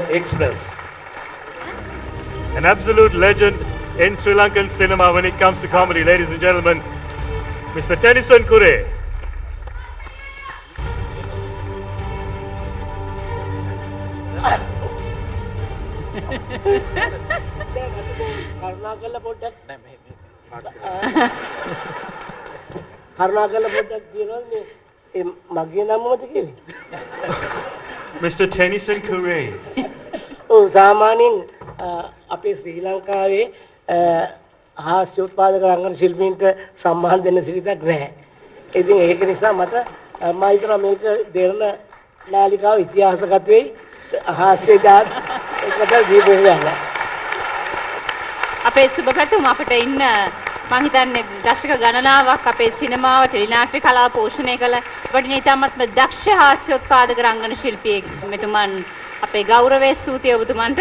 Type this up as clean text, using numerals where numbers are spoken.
Express. An absolute legend in Sri Lankan cinema when it comes to comedy, ladies and gentlemen, Mr. Tennyson Kure. Mr. Tennyson Kure. සාමාන්‍යයෙන් අපේ ශ්‍රී ලංකාවේ හාස්‍යෝත්පාදක රංගන ශිල්පීන්ට සම්මාන දෙන්න සිරිතක් නැහැ. ඉතින් ඒක නිසා මට මම හිතනවා මේක දෙරණ නාලිකාව ඉතිහාසගත වෙයි හාස්‍ය දාත් එකට දීපේ යන්න. අපේ සුබපැතුම් අපිට ඉන්න මම හිතන්නේ දශක ගණනාවක් අපේ සිනමාව ටෙලිනාට්‍ය කලාව පෝෂණය කළ වටින ඉතාමත්ම දක්ෂ හාස්‍යෝත්පාදක රංගන ශිල්පියෙක් මෙතුමන් අපේ ගෞරවයේ ස්තුතිය ඔබතුමන්ට